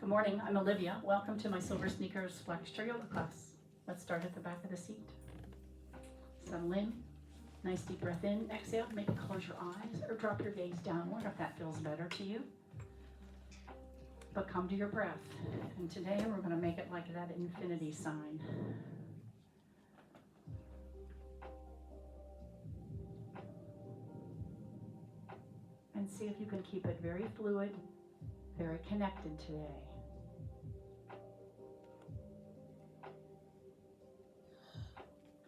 Good morning, I'm Olivia. Welcome to my SilverSneakers Flex yoga class. Let's start at the back of the seat. Settle in. Nice deep breath in. Exhale. Maybe close your eyes or drop your gaze downward if that feels better to you. But come to your breath. And today we're going to make it like that infinity sign. And see if you can keep it very fluid, very connected today.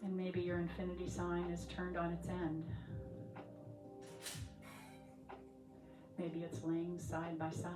And maybe your infinity sign is turned on its end. Maybe it's laying side by side.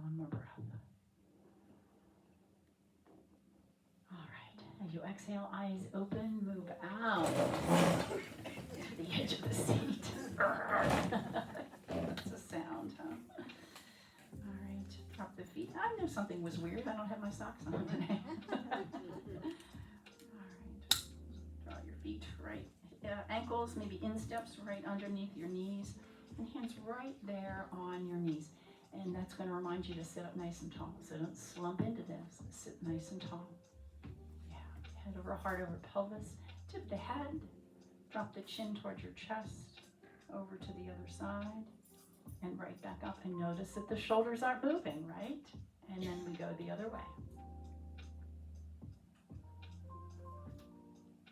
One more breath. All right. As you exhale, eyes open, move out to the edge of the seat. That's a sound, huh? All right. Drop the feet. I knew something was weird. I don't have my socks on today. All right. Draw your feet right. Ankles, maybe insteps right underneath your knees, and hands right there on your knees. And that's going to remind you to sit up nice and tall. So don't slump into this. Sit nice and tall. Yeah. Head over heart over pelvis. Tip the head. Drop the chin towards your chest. Over to the other side. And right back up. And notice that the shoulders aren't moving, right? And then we go the other way.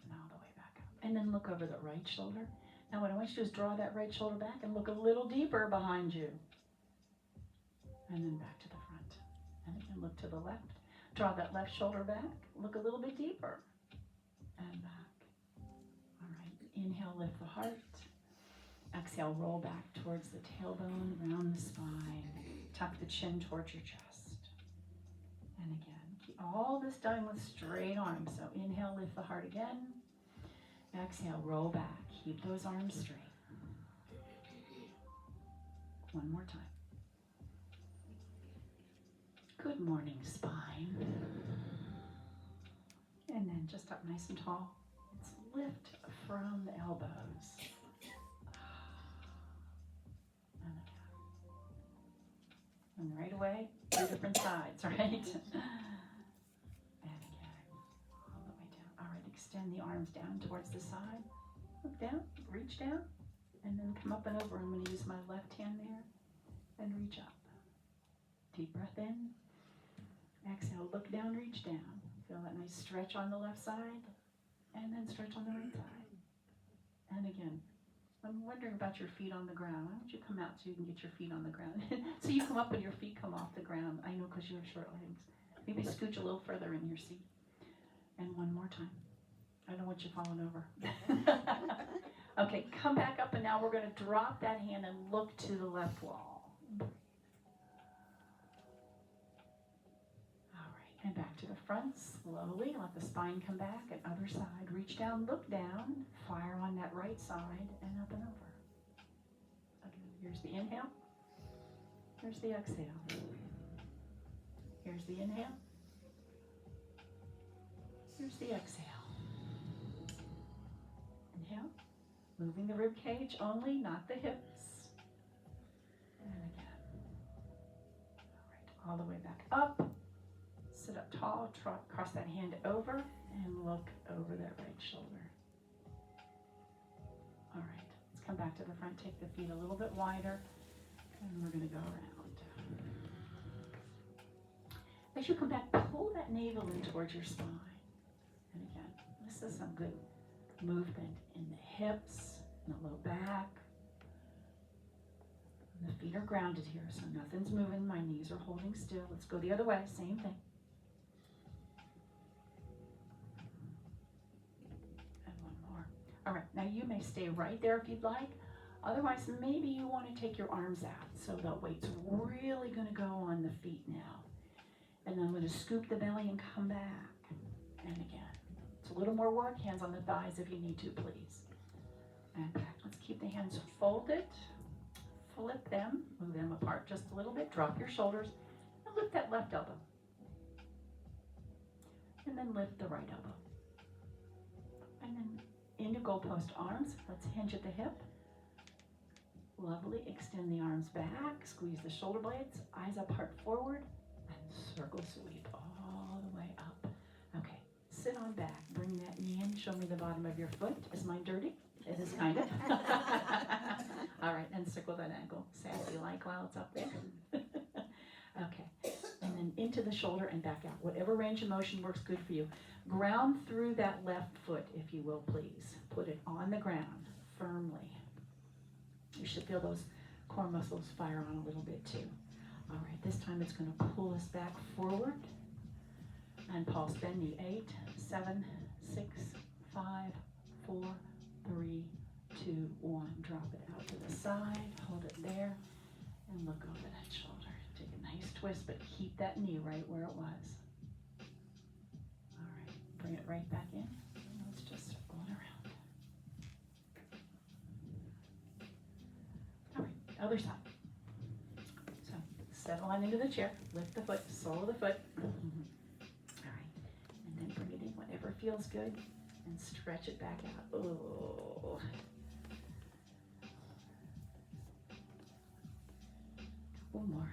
And all the way back up. And then look over the right shoulder. Now what I want you to do is draw that right shoulder back and look a little deeper behind you. And then back to the front. And again, look to the left. Draw that left shoulder back. Look a little bit deeper. And back. All right. Inhale, lift the heart. Exhale, roll back towards the tailbone, round the spine. Tuck the chin towards your chest. And again, keep all this done with straight arms. So inhale, lift the heart again. Exhale, roll back. Keep those arms straight. One more time. Good morning, spine. And then just up nice and tall. Let's lift from the elbows. And again. And right away, two different sides, right? And again, all the way down. All right, extend the arms down towards the side. Look down, reach down, and then come up and over. I'm going to use my left hand there and reach up. Deep breath in. Exhale, look down, reach down. Feel that nice stretch on the left side, and then stretch on the right side. And again, I'm wondering about your feet on the ground. Why don't you come out so you can get your feet on the ground? So you come up and your feet come off the ground. I know because you have short legs. Maybe scooch a little further in your seat. And one more time. I don't want you falling over. Okay, come back up, and now we're going to drop that hand and look to the left wall. And back to the front, slowly, let the spine come back, and other side, reach down, look down, fire on that right side, and up and over. Again, here's the inhale, here's the exhale. Here's the inhale, here's the exhale. Inhale, moving the rib cage only, not the hips. And again. All right, all the way back up. Sit up tall, cross that hand over, and look over that right shoulder. All right, let's come back to the front, take the feet a little bit wider, and we're going to go around. As you come back, pull that navel in towards your spine. And again, this is some good movement in the hips, in the low back. And the feet are grounded here, so nothing's moving. My knees are holding still. Let's go the other way, same thing. All right, now you may stay right there if you'd like. Otherwise, maybe you want to take your arms out. So the weight's really going to go on the feet now. And then I'm going to scoop the belly and come back. And again, it's a little more work. Hands on the thighs if you need to, please. And back. Let's keep the hands folded. Flip them, move them apart just a little bit. Drop your shoulders and lift that left elbow. And then lift the right elbow. And then into goalpost arms. Let's hinge at the hip. Lovely. Extend the arms back. Squeeze the shoulder blades. Eyes up, heart forward. And circle sweep all the way up. Okay. Sit on back. Bring that knee in. Show me the bottom of your foot. Is mine dirty? It is kind of. All right. And circle that ankle. Sassy like while it's up there. Okay. And then into the shoulder and back out. Whatever range of motion works good for you. Ground through that left foot, if you will, please. Put it on the ground firmly. You should feel those core muscles fire on a little bit too. All right, this time it's going to pull us back forward. And pulse bend knee. 8, 7, 6, 5, 4, 3, 2, 1. Drop it out to the side. Hold it there. And look over that shoulder. Take a nice twist, but keep that knee right where it was. All right, bring it right back in. Let's just circle it around. All right, other side. So settle on into the chair. Lift the foot, sole of the foot. All right, and then bring it in whatever feels good and stretch it back out. Oh. Couple more.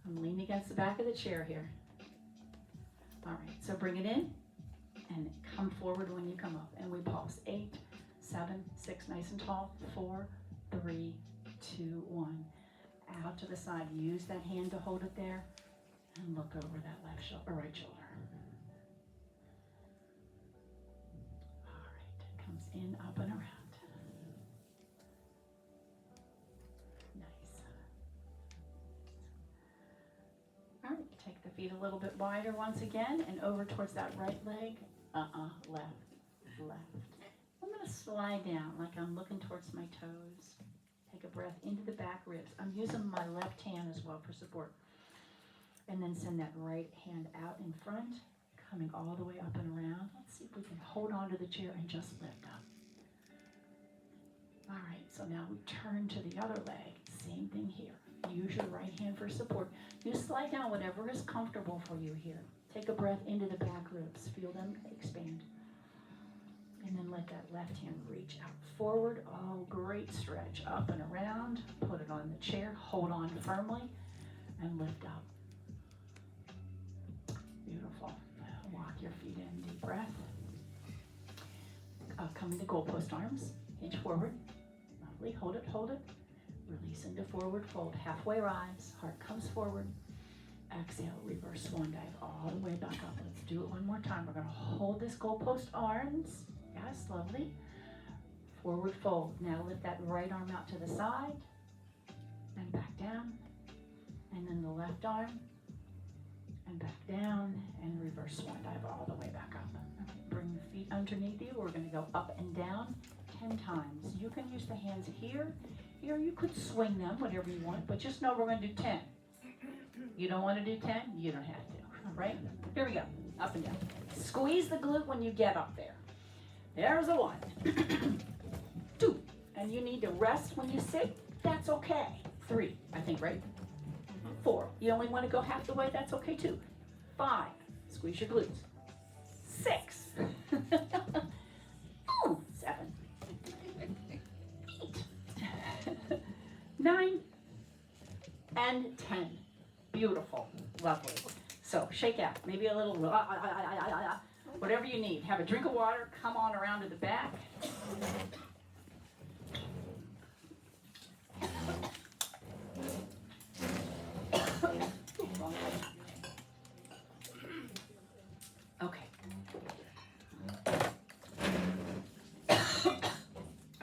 I'm leaning against the back of the chair here. All right, so bring it in and come forward when you come up. And we pulse. 8, 7, 6, nice and tall. 4, 3, 2, 1. Out to the side. Use that hand to hold it there. And look over that left shoulder, or right shoulder. All right, comes in, up and around. All right, take the feet a little bit wider once again and over towards that right leg. Left. I'm going to slide down like I'm looking towards my toes. Take a breath into the back ribs. I'm using my left hand as well for support. And then send that right hand out in front, coming all the way up and around. Let's see if we can hold on to the chair and just lift up. All right, so now we turn to the other leg. Same thing here. Use your right hand for support. You slide down whatever is comfortable for you here. Take a breath into the back ribs. Feel them expand. And then let that left hand reach out forward. Oh, great stretch. Up and around. Put it on the chair. Hold on firmly. And lift up. Beautiful. Walk your feet in. Deep breath. Come into goalpost arms. Hinge forward. Lovely. Hold it. Hold it. Release into forward fold, halfway rise, heart comes forward. Exhale, reverse swan dive all the way back up. Let's do it one more time. We're going to hold this goalpost arms. Yes, lovely. Forward fold. Now lift that right arm out to the side and back down. And then the left arm and back down and reverse swan dive all the way back up. Okay, bring the feet underneath you. We're going to go up and down 10 times. You can use the hands here. Here, you could swing them, whatever you want, but just know we're going to do 10. You don't want to do 10? You don't have to, all right? Here we go, up and down. Squeeze the glute when you get up there. There's a 1. 2, and you need to rest when you sit. That's okay. 3, I think, right? 4, you only want to go half the way. That's okay, too. 5, squeeze your glutes. 6, 7, 9 and 10. Beautiful. Lovely. So shake out. Maybe a little, whatever you need. Have a drink of water. Come on around to the back. Okay.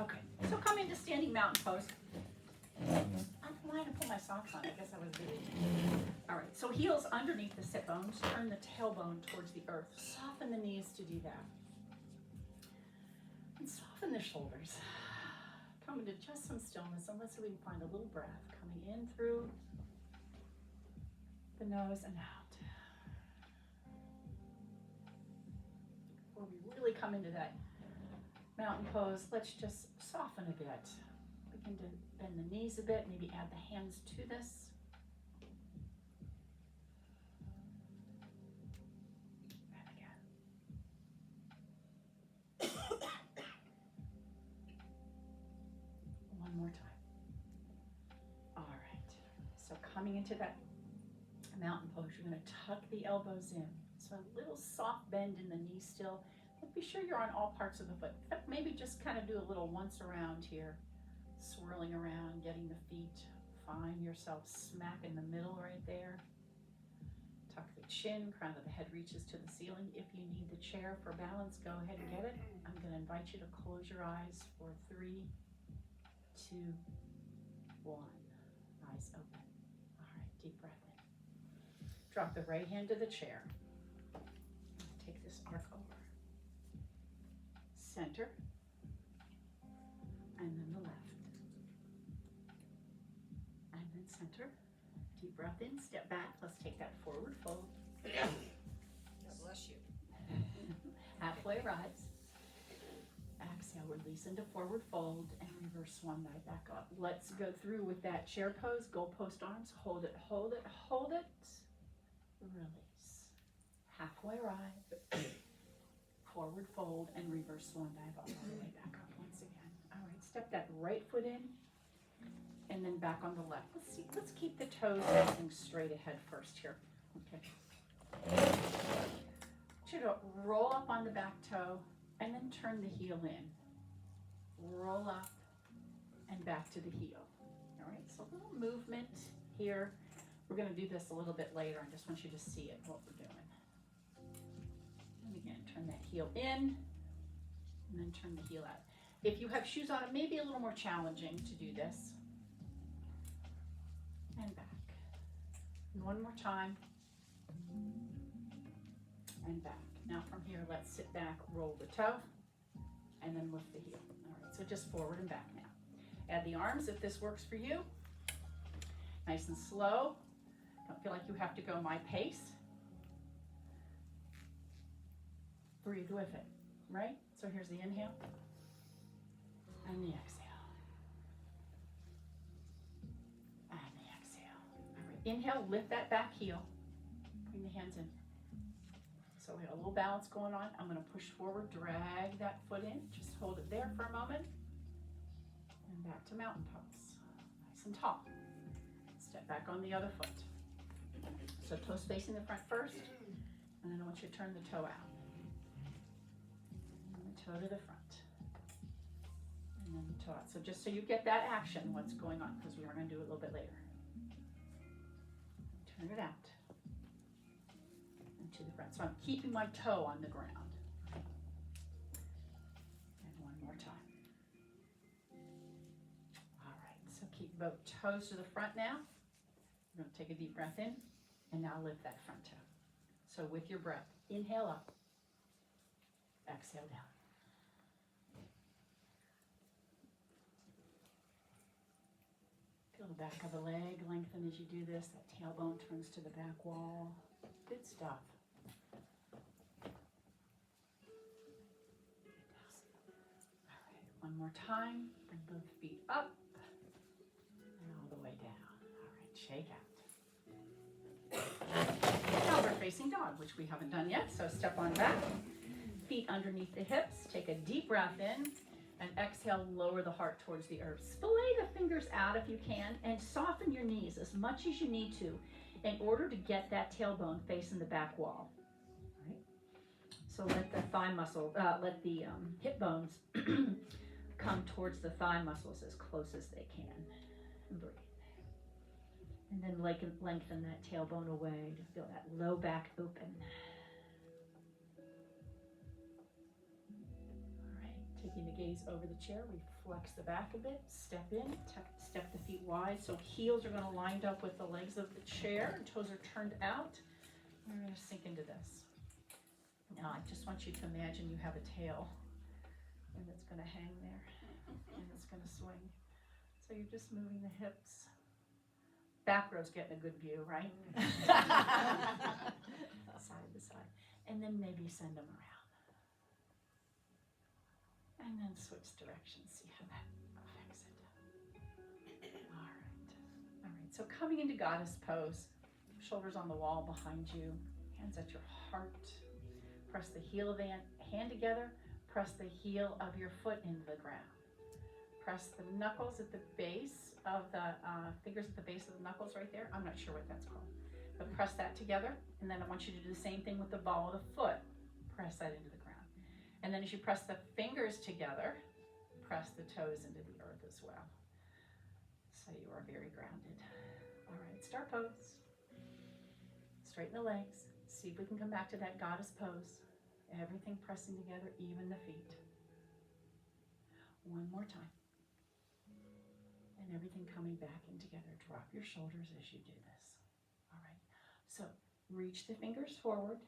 Okay. So come into standing mountain pose. I'm flying to put my socks on. I guess I was busy. All right, so heels underneath the sit bones. Turn the tailbone towards the earth. Soften the knees to do that. Soften the shoulders. Come into just some stillness, and let's see if we can find a little breath coming in through the nose and out. Before we really come into that mountain pose, let's just soften a bit. Begin to bend the knees a bit, maybe add the hands to this. More time. All right, so coming into that mountain pose, you're going to tuck the elbows in. So a little soft bend in the knee still, but be sure you're on all parts of the foot. Maybe just kind of do a little once around here, swirling around, getting the feet. Find yourself smack in the middle right there. Tuck the chin, crown of the head reaches to the ceiling. If you need the chair for balance, go ahead and get it. I'm going to invite you to close your eyes for 3, 2, 1. Eyes open. All right, deep breath in. Drop the right hand to the chair. Take this arc over. Center. And then the left. And then center. Deep breath in, step back. Let's take that forward fold. God bless you. Halfway rise. Exhale, release into forward fold and reverse swan dive back up. Let's go through with that chair pose, goalpost arms. Hold it, hold it, hold it. Release. Halfway rise. Forward fold and reverse swan dive all the way back up once again. All right, step that right foot in and then back on the left. Let's see, let's keep the toes facing straight ahead first here. Okay. Should roll up on the back toe and then turn the heel in. Roll up and back to the heel. All right, so a little movement here. We're going to do this a little bit later. I just want you to see it, what we're doing. And again, turn that heel in and then turn the heel out. If you have shoes on, it may be a little more challenging to do this. And back. And one more time. And back. Now from here, let's sit back, roll the toe, and then lift the heel. All right, so just forward and back now. Add the arms if this works for you. Nice and slow. Don't feel like you have to go my pace. Breathe with it, right? So here's the inhale and the exhale. And the exhale. All right, inhale, lift that back heel. Bring the hands in. So we have a little balance going on. I'm going to push forward, drag that foot in. Just hold it there for a moment. And back to mountain pose. Nice and tall. Step back on the other foot. So toes facing the front first. And then I want you to turn the toe out. And the toe to the front. And then the toe out. So just so you get that action, what's going on, because we are going to do it a little bit later. Turn it out. To the front. So I'm keeping my toe on the ground. And one more time. All right, so keep both toes to the front now. We're going to take a deep breath in and now lift that front toe. So with your breath, inhale up, exhale down. Feel the back of the leg lengthen as you do this. That tailbone turns to the back wall. Good stuff. One more time, bring both feet up and all the way down. All right, shake out. Now we're facing dog, which we haven't done yet, so step on back, feet underneath the hips, take a deep breath in, and exhale, lower the heart towards the earth. Splay the fingers out if you can, and soften your knees as much as you need to in order to get that tailbone facing the back wall. All right? So let the thigh muscle, let the hip bones come towards the thigh muscles as close as they can. And breathe. And then lengthen that tailbone away to feel that low back open. All right, taking the gaze over the chair, we flex the back a bit, step in, step the feet wide. So heels are going to line up with the legs of the chair, toes are turned out. We're going to sink into this. Now I just want you to imagine you have a tail and it's gonna hang there, and it's gonna swing. So you're just moving the hips. Back row's getting a good view, right? Side to side. And then maybe send them around. And then switch directions, see how that affects it. All right, so coming into goddess pose, shoulders on the wall behind you, hands at your heart. Press the heel of the hand together, press the heel of your foot into the ground. Press the knuckles at the base of the, fingers at the base of the knuckles right there. I'm not sure what that's called. But press that together, and then I want you to do the same thing with the ball of the foot. Press that into the ground. And then as you press the fingers together, press the toes into the earth as well. So you are very grounded. All right, star pose. Straighten the legs. See if we can come back to that goddess pose. Everything pressing together, even the feet. One more time. And everything coming back in together. Drop your shoulders as you do this. All right. So reach the fingers forward.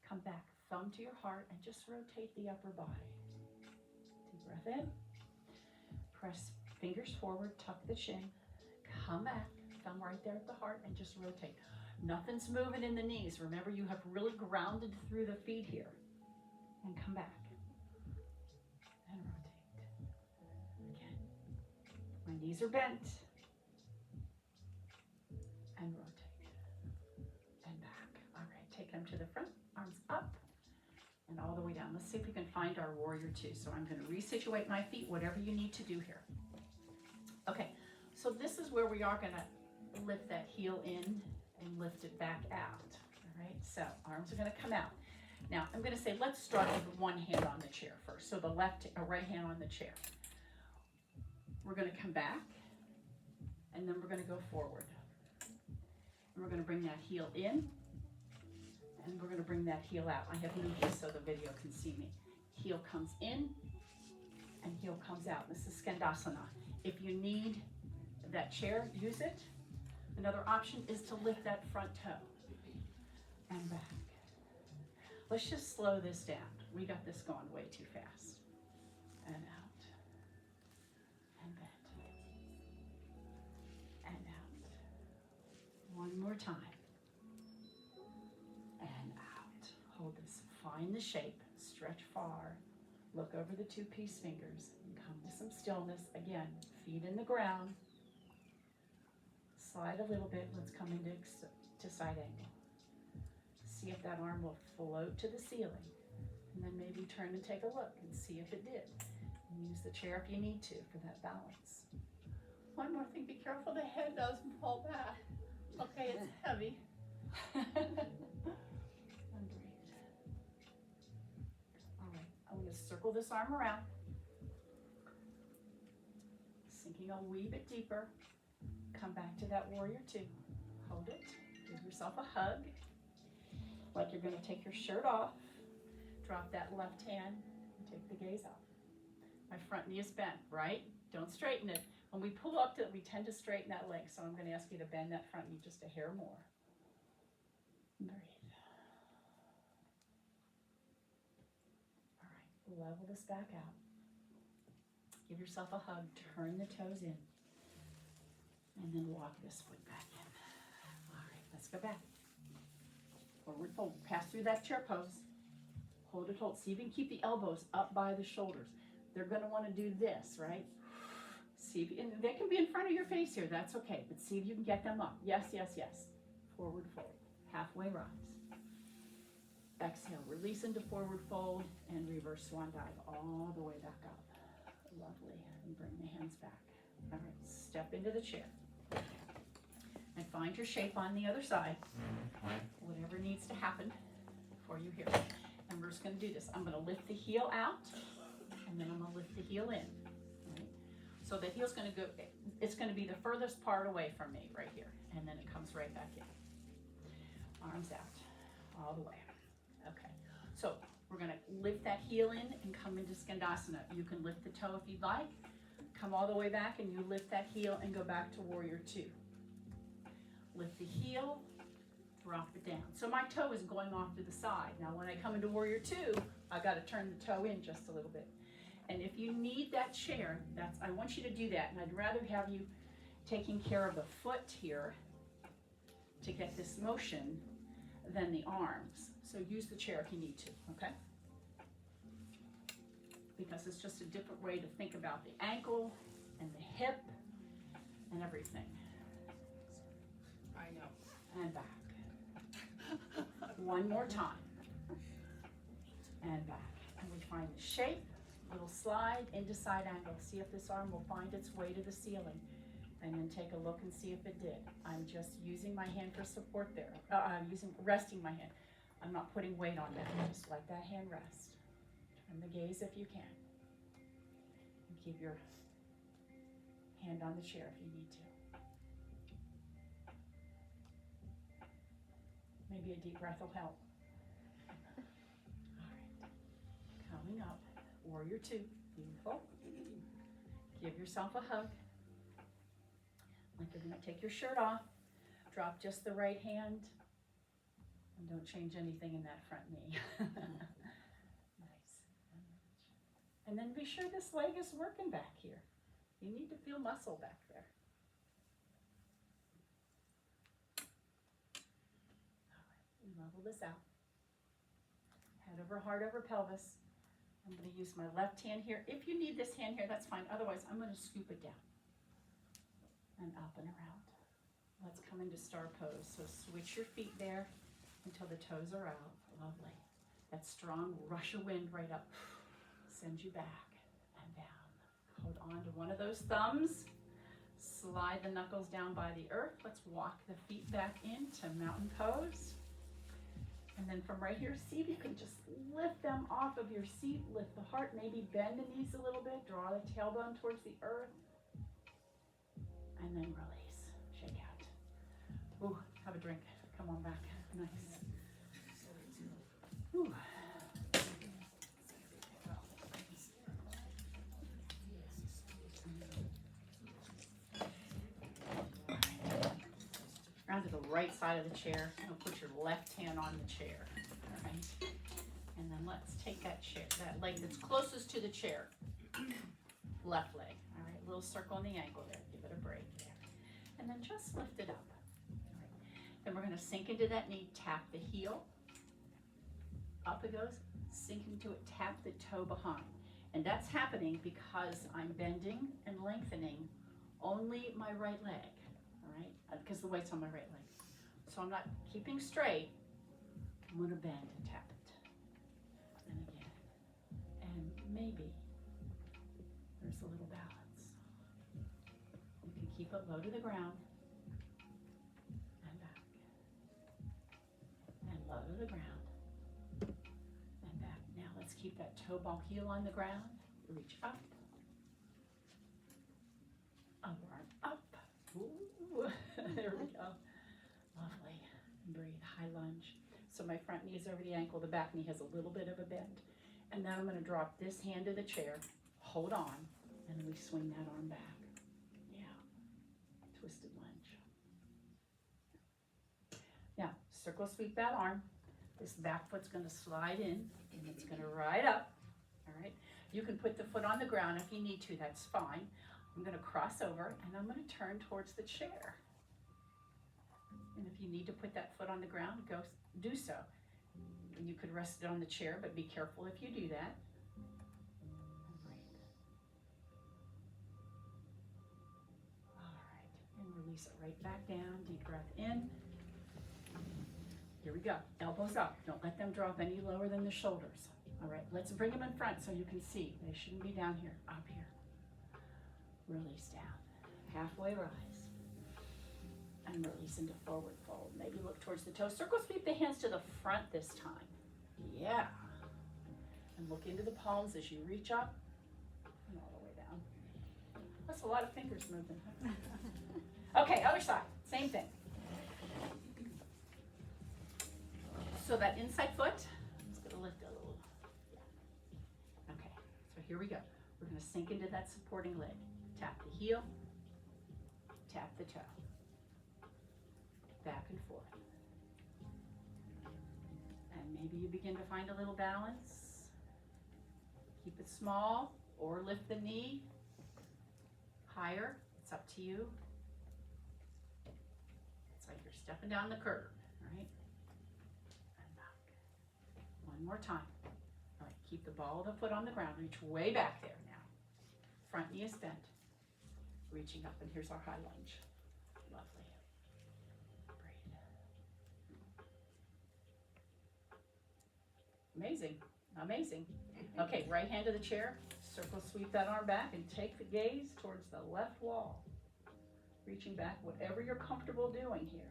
Come back, thumb to your heart, and just rotate the upper body. Deep breath in. Press fingers forward, tuck the chin. Come back, thumb right there at the heart, and just rotate. Nothing's moving in the knees. Remember, you have really grounded through the feet here. And come back. And rotate. Again. My knees are bent. And rotate. And back. All right, take them to the front. Arms up. And all the way down. Let's see if we can find our warrior two. So I'm going to resituate my feet, whatever you need to do here. Okay, so this is where we are going to lift that heel in and lift it back out. All right, so arms are going to come out. Now I'm going to say let's start with one hand on the chair first. So the right hand on the chair. We're going to come back, and then we're going to go forward. And we're going to bring that heel in, and we're going to bring that heel out. I have moved this so the video can see me. Heel comes in, and heel comes out. This is Skandasana. If you need that chair, use it. Another option is to lift that front toe and back. Let's just slow this down. We got this going way too fast. And out. And bent. And out. One more time. And out. Hold this. Find the shape. Stretch far. Look over the two-piece fingers. And come to some stillness. Again, feet in the ground. Slide a little bit. Let's come into side angle. See if that arm will float to the ceiling. And then maybe turn and take a look and see if it did. And use the chair if you need to for that balance. One more thing, be careful the head doesn't fall back. Okay, it's heavy. And breathe. All right, I'm going to circle this arm around. Sinking a wee bit deeper. Come back to that warrior two. Hold it. Give yourself a hug. Like you're going to take your shirt off. Drop that left hand and take the gaze up. My front knee is bent, right? Don't straighten it. When we pull up to it, we tend to straighten that leg. So I'm going to ask you to bend that front knee just a hair more. Breathe. All right, level this back out. Give yourself a hug. Turn the toes in. And then walk this foot back in. All right, let's go back. Forward fold. Pass through that chair pose. Hold it, hold. See if you can keep the elbows up by the shoulders. They're going to want to do this, right? See if you, and they can be in front of your face here. That's okay. But see if you can get them up. Yes, yes, yes. Forward fold. Halfway rise. Exhale. Release into forward fold and reverse swan dive all the way back up. Lovely. And bring the hands back. All right. Step into the chair. And find your shape on the other side. Whatever needs to happen for you here. And we're just going to do this. I'm going to lift the heel out, and then I'm going to lift the heel in. Right? So the heel's going to go, it's going to be the furthest part away from me right here. And then it comes right back in. Arms out, all the way. Okay. So we're going to lift that heel in and come into Skandasana. You can lift the toe if you'd like. Come all the way back, and you lift that heel and go back to warrior two. Lift the heel, drop it down. So my toe is going off to the side. Now when I come into warrior two, I got to turn the toe in just a little bit. And if you need that chair, I want you to do that. And I'd rather have you taking care of the foot here to get this motion than the arms. So use the chair if you need to, okay? Because it's just a different way to think about the ankle and the hip and everything. I know. And back. One more time. And back. And we find the shape, little slide into side angle. See if this arm will find its way to the ceiling. And then take a look and see if it did. I'm just using my hand for support there. I'm resting my hand. I'm not putting weight on that. Just let that hand rest. Turn the gaze if you can. And keep your hand on the chair if you need to. Maybe a deep breath will help. All right. Coming up. Warrior 2. Beautiful. Give yourself a hug. Like you're going to take your shirt off. Drop just the right hand. And don't change anything in that front knee. Nice. And then be sure this leg is working back here. You need to feel muscle back there. All right, we level this out. Head over heart over pelvis. I'm going to use my left hand here. If you need this hand here, that's fine. Otherwise, I'm going to scoop it down. And up and around. Let's come into star pose. So switch your feet there until the toes are out. Lovely. That strong rush of wind right up. Send you back and down. Hold on to one of those thumbs. Slide the knuckles down by the earth. Let's walk the feet back into mountain pose. And then from right here, see if you can just lift them off of your seat. Lift the heart, maybe bend the knees a little bit. Draw the tailbone towards the earth. And then release, shake out. Ooh, have a drink. Come on back. Nice. Ooh. Round to the right side of the chair. You'll put your left hand on the chair. All right. And then let's take that leg that's closest to the chair. Left leg. All right, little circle on the ankle there. Give it a break there. And then just lift it up. All right. Then we're going to sink into that knee, tap the heel. Up it goes, sink into it, tap the toe behind. And that's happening because I'm bending and lengthening only my right leg, all right? Because the weight's on my right leg. So I'm not keeping straight. I'm going to bend and tap it. And again. And maybe there's a little balance. You can keep it low to the ground. And back. And low to the ground. And back. Now let's keep that toe ball heel on the ground. Reach up. Upper arm up. Ooh. There we go. Lovely. Breathe. High lunge. So my front knee is over the ankle. The back knee has a little bit of a bend. And then I'm going to drop this hand to the chair. Hold on. And then we swing that arm back. Yeah. Twisted lunge. Now, circle sweep that arm. This back foot's going to slide in. And it's going to ride up. All right. You can put the foot on the ground if you need to. That's fine. I'm going to cross over and I'm going to turn towards the chair. And if you need to put that foot on the ground, go do so. And you could rest it on the chair, but be careful if you do that. And breathe. All right. And release it right back down. Deep breath in. Here we go. Elbows up. Don't let them drop any lower than the shoulders. All right. Let's bring them in front so you can see. They shouldn't be down here. Up here. Release down. Halfway rise. And release into forward fold. Maybe look towards the toes. Circle sweep the hands to the front this time. Yeah. And look into the palms as you reach up and all the way down. That's a lot of fingers moving. Okay, other side. Same thing. So that inside foot, I'm just going to lift it a little. Yeah. Okay, so here we go. We're going to sink into that supporting leg. Tap the heel, tap the toe. Back and forth. And maybe you begin to find a little balance. Keep it small. or lift the knee higher. It's up to you. It's like you're stepping down the curb, right? And back. One more time. All right, keep the ball of the foot on the ground. Reach way back there now. Front knee is bent. Reaching up, and here's our high lunge. Lovely. Breathe. Amazing, amazing. Okay, right hand to the chair. Circle sweep that arm back and take the gaze towards the left wall. Reaching back, whatever you're comfortable doing here.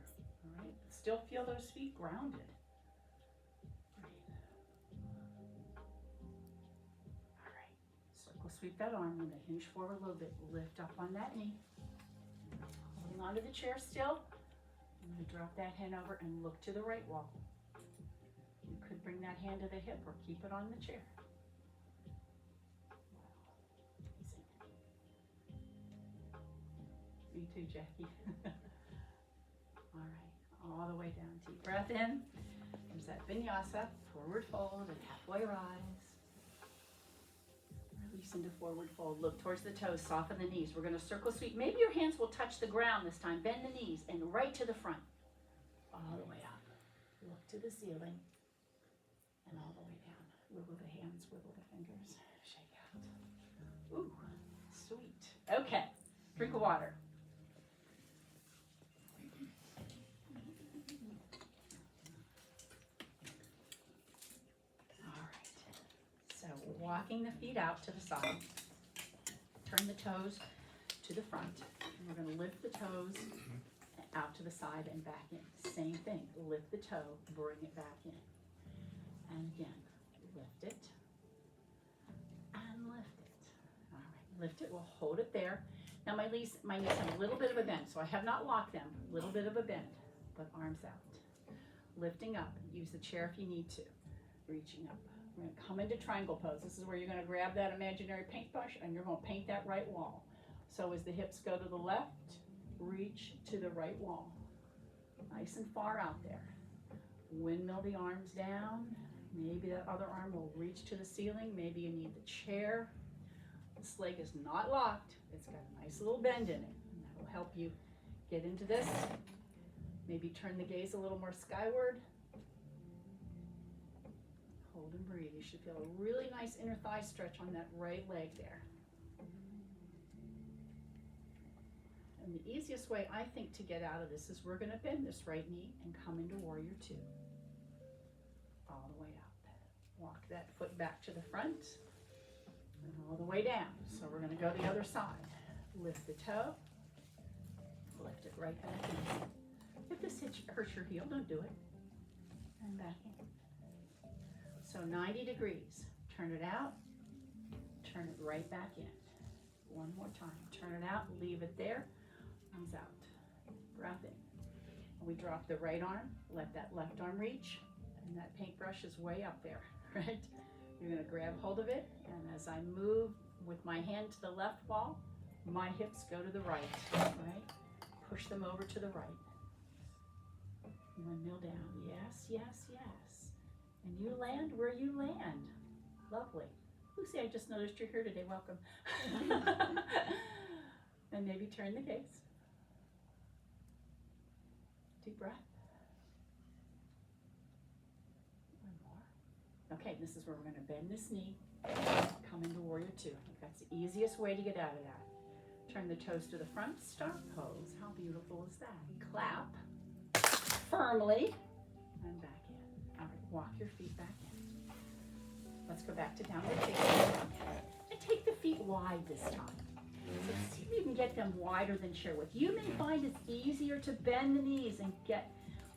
All right, still feel those feet grounded. Breathe. All right, circle sweep that arm. When they hinge forward a little bit, lift up on that knee. Holding onto the chair still. I'm going to drop that hand over and look to the right wall. You could bring that hand to the hip or keep it on the chair. Me too, Jackie. All right, all the way down. Deep breath in. There's that vinyasa, forward fold and halfway rise. Release into forward fold. Look towards the toes, soften the knees. We're going to circle sweep. Maybe your hands will touch the ground this time. Bend the knees and right to the front. All the way up. Look to the ceiling. And all the way down. Wiggle the hands, wiggle the fingers. Shake out. Ooh, sweet. Okay, drink of water. Walking the feet out to the side. Turn the toes to the front. And we're going to lift the toes out to the side and back in. Same thing. Lift the toe, bring it back in. And again, lift it and lift it. All right, lift it. We'll hold it there. Now my knees have a little bit of a bend, so I have not locked them. A little bit of a bend, but arms out. Lifting up. Use the chair if you need to. Reaching up. We're going to come into triangle pose. This is where you're going to grab that imaginary paintbrush and you're going to paint that right wall. So as the hips go to the left, reach to the right wall. Nice and far out there. Windmill the arms down. Maybe that other arm will reach to the ceiling. Maybe you need the chair. This leg is not locked. It's got a nice little bend in it. And that will help you get into this. Maybe turn the gaze a little more skyward. Hold and breathe. You should feel a really nice inner thigh stretch on that right leg there. And the easiest way, I think, to get out of this is we're going to bend this right knee and come into warrior two. All the way up. Walk that foot back to the front and all the way down. So we're going to go the other side. Lift the toe. Lift it right back in. If this hurts your heel, don't do it. And back in. So 90 degrees. Turn it out. Turn it right back in. One more time. Turn it out. Leave it there. Arms out. Breath in. And we drop the right arm. Let that left arm reach. And that paintbrush is way up there, right? You're going to grab hold of it. And as I move with my hand to the left wall, my hips go to the right, right? Push them over to the right. And then kneel down. Yes, yes, yes. And you land where you land. Lovely. Lucy, I just noticed you're here today. Welcome. And maybe turn the gaze. Deep breath. One more. Okay, this is where we're going to bend this knee. Come into warrior two. That's the easiest way to get out of that. Turn the toes to the front. Star pose. How beautiful is that? Clap. Firmly. And back in. All right, walk your feet back in. Let's go back to downward facing. And take the feet wide this time. So see if you can get them wider than chair width. You may find it's easier to bend the knees and get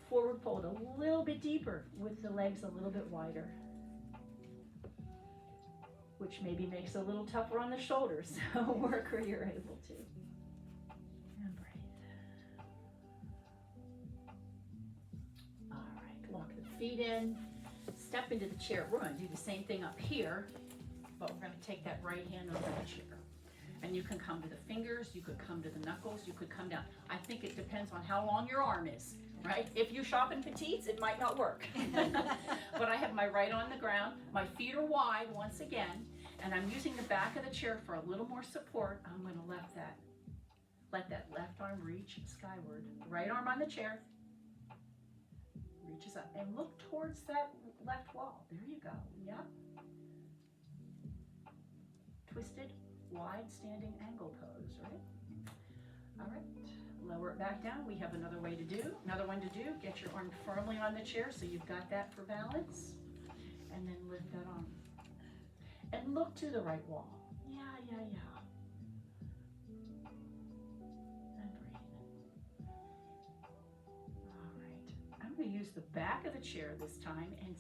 forward fold a little bit deeper with the legs a little bit wider, which maybe makes it a little tougher on the shoulders. So work where you're able to. And breathe. All right, walk the feet in. Step into the chair. We're going to do the same thing up here, but we're going to take that right hand over the chair. And you can come to the fingers, you could come to the knuckles, you could come down. I think it depends on how long your arm is, right? If you shop in petites, it might not work. But I have my right on the ground, my feet are wide once again, And I'm using the back of the chair for a little more support. I'm going to let that left arm reach skyward. Right arm on the chair. Reaches up and look towards that left wall. There you go. Yep. Twisted, wide standing angle pose, right? All right. Lower it back down. We have another one to do. Get your arm firmly on the chair so you've got that for balance. And then lift that arm. And look to the right wall. Yeah. And breathe. All right. I'm going to use the back of the chair this time and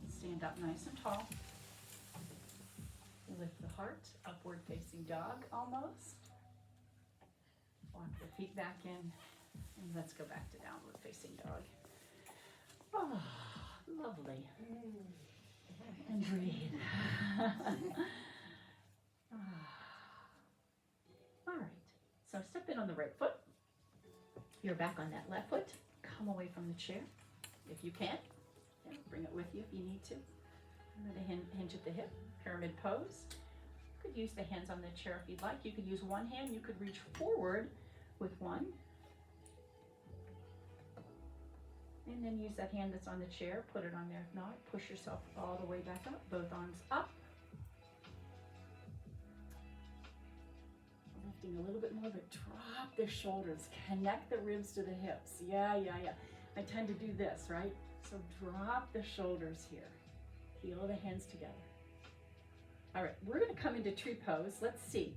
stand up nice and tall. Lift the heart, upward facing dog almost. Walk the feet back in, and let's go back to downward facing dog. Oh, lovely. And breathe. All right, so step in on the right foot. You're back on that left foot. Come away from the chair if you can. Yeah, bring it with you if you need to. And then hinge at the hip, pyramid pose. You could use the hands on the chair if you'd like. You could use one hand. You could reach forward with one. And then use that hand that's on the chair, put it on there. If not, push yourself all the way back up, both arms up. Lifting a little bit more, but drop the shoulders. Connect the ribs to the hips. Yeah. I tend to do this, right? So drop the shoulders here. Heel the hands together. All right, we're gonna come into tree pose. Let's see.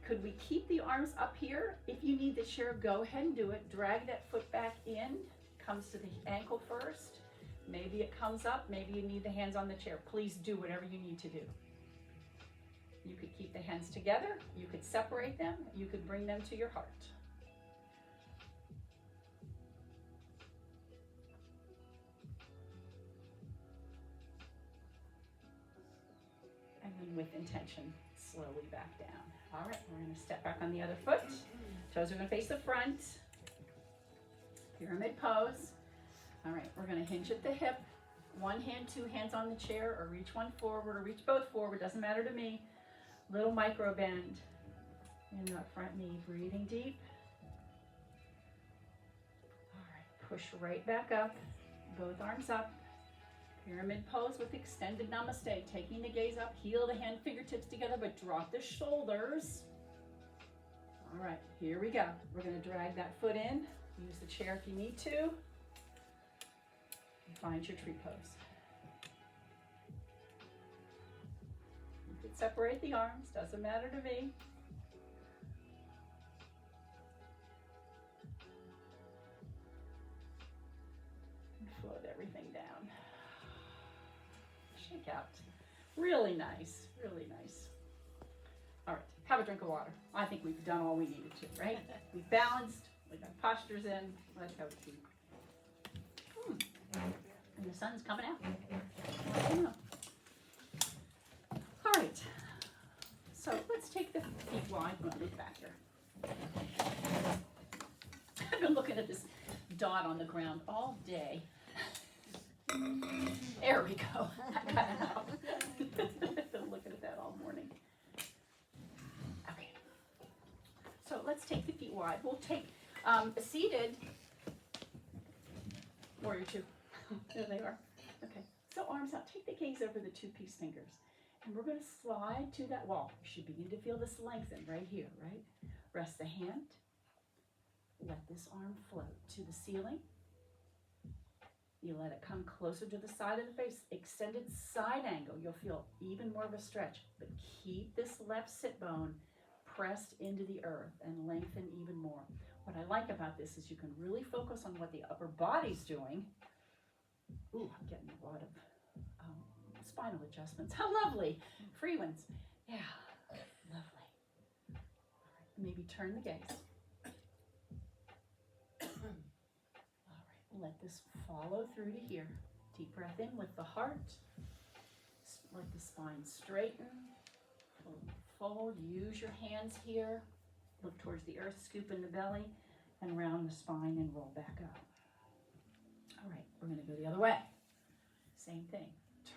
Could we keep the arms up here? If you need the chair, go ahead and do it. Drag that foot back in. Comes to the ankle first. Maybe it comes up. Maybe you need the hands on the chair. Please do whatever you need to do. You could keep the hands together. You could separate them. You could bring them to your heart. And then with intention, slowly back down. All right, we're going to step back on the other foot. Toes are going to face the front. Pyramid pose. All right, we're going to hinge at the hip. One hand, two hands on the chair, or reach one forward, or reach both forward. Doesn't matter to me. Little micro bend in that front knee. Breathing deep. All right, push right back up. Both arms up. Pyramid pose with extended namaste. Taking the gaze up, heel the hand, fingertips together, but drop the shoulders. All right, here we go. We're going to drag that foot in. Use the chair if you need to. And find your tree pose. You could separate the arms, doesn't matter to me. And float everything down. Shake out. Really nice, really nice. All right, have a drink of water. I think we've done all we needed to, right? We've balanced. We got postures in. Let's go keep. And the sun's coming out. Yeah. All right. So let's take the feet wide. I'm going to look back here. I've been looking at this dot on the ground all day. There we go. I got it out. I've been looking at that all morning. Okay. So let's take the feet wide. We'll take a seated warrior two. There they are. Okay. So arms out. Take the gaze over the two-piece fingers. And we're going to slide to that wall. You should begin to feel this lengthen right here, right? Rest the hand. Let this arm float to the ceiling. You let it come closer to the side of the face. Extended side angle. You'll feel even more of a stretch. But keep this left sit bone pressed into the earth and lengthen even more. What I like about this is you can really focus on what the upper body's doing. Ooh, I'm getting a lot of spinal adjustments. How lovely. Free ones. Yeah, lovely. All right, maybe turn the gaze. All right, let this follow through to here. Deep breath in with the heart. Let the spine straighten. Fold. Use your hands here. Look towards the earth, scoop in the belly, and round the spine and roll back up. All right, we're going to go the other way. Same thing.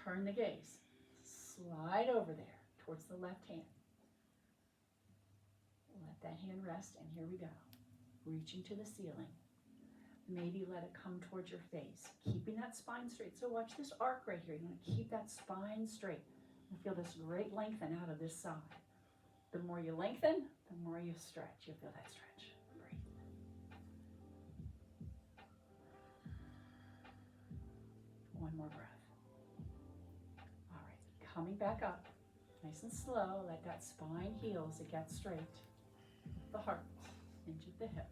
Turn the gaze. Slide over there towards the left hand. Let that hand rest, and here we go. Reaching to the ceiling. Maybe let it come towards your face, keeping that spine straight. So watch this arc right here. You want to keep that spine straight. You feel this great lengthen out of this side. The more you lengthen, the more you stretch. You'll feel that stretch. Breathe. One more breath. All right, coming back up. Nice and slow. Let that spine heal as it gets straight. The heart into the hip.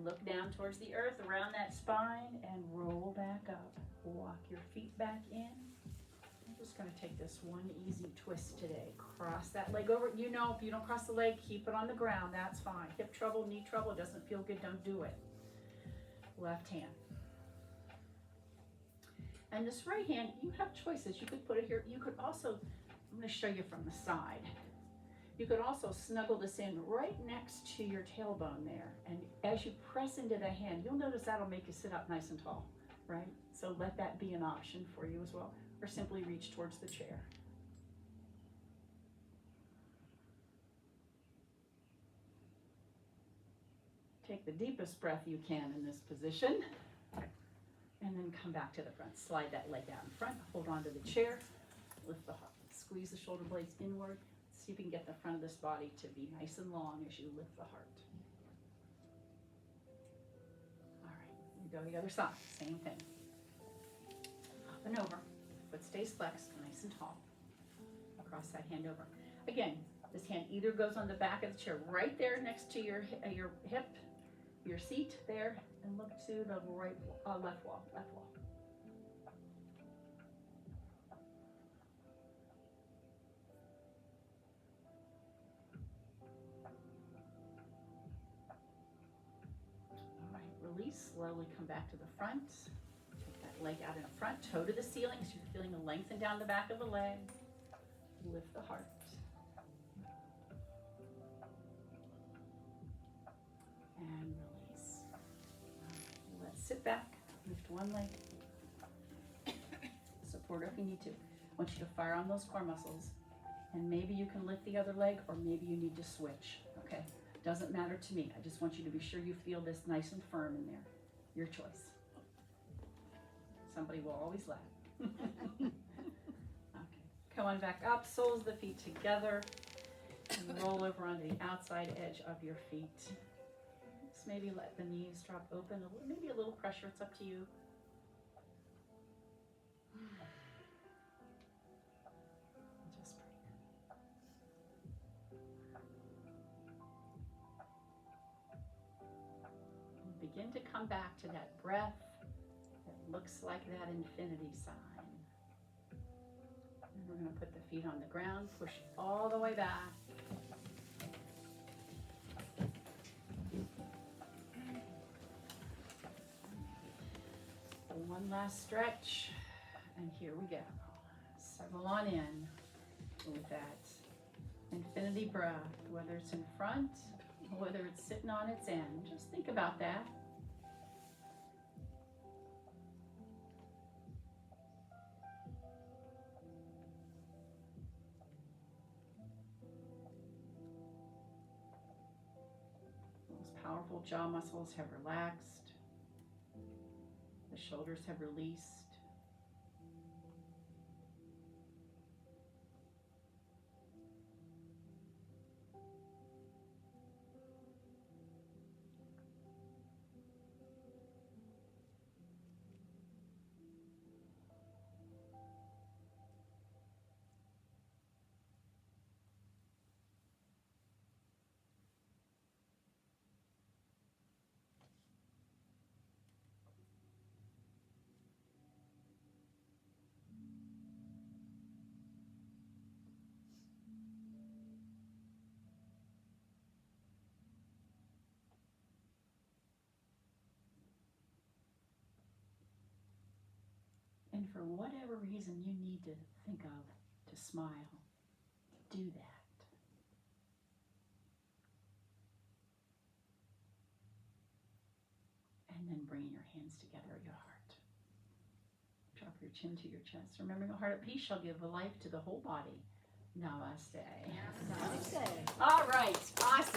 Look down towards the earth, around that spine, and roll back up. Walk your feet back in. I'm just going to take this one easy twist today. Cross that leg over. You know, if you don't cross the leg, keep it on the ground. That's fine. Hip trouble, knee trouble, doesn't feel good, don't do it. Left hand. And this right hand, you have choices. You could put it here. You could also, I'm going to show you from the side. You could also snuggle this in right next to your tailbone there. And as you press into the hand, you'll notice that'll make you sit up nice and tall, right? So let that be an option for you as well. Or simply reach towards the chair. Take the deepest breath you can in this position. And then come back to the front. Slide that leg out in front. Hold on to the chair. Lift the heart. Squeeze the shoulder blades inward. See if you can get the front of this body to be nice and long as you lift the heart. All right, we go the other side, same thing. Up and over, foot stays flexed, nice and tall. Across that hand over. Again, this hand either goes on the back of the chair, right there next to your hip, your seat there, and look to the left wall. Release, slowly come back to the front. Take that leg out in front, toe to the ceiling, so you're feeling a lengthen down the back of the leg. Lift the heart. And release. Let's sit back, lift one leg. Support if you need to. I want you to fire on those core muscles. And maybe you can lift the other leg, or maybe you need to switch, okay? Doesn't matter to me. I just want you to be sure you feel this nice and firm in there. Your choice. Somebody will always laugh. Okay. Come on back up. Soles of the feet together. And roll over onto the outside edge of your feet. Just maybe let the knees drop open. Maybe a little pressure. It's up to you. Begin to come back to that breath that looks like that infinity sign. And we're going to put the feet on the ground, push all the way back. One last stretch, and here we go. Settle on in with that infinity breath, whether it's in front, whether it's sitting on its end. Just think about that. Those powerful jaw muscles have relaxed. The shoulders have released. And for whatever reason you need to think of to smile, do that. And then bring your hands together at your heart. Drop your chin to your chest. Remembering a heart at peace shall give a life to the whole body. Namaste. Namaste. All right, awesome.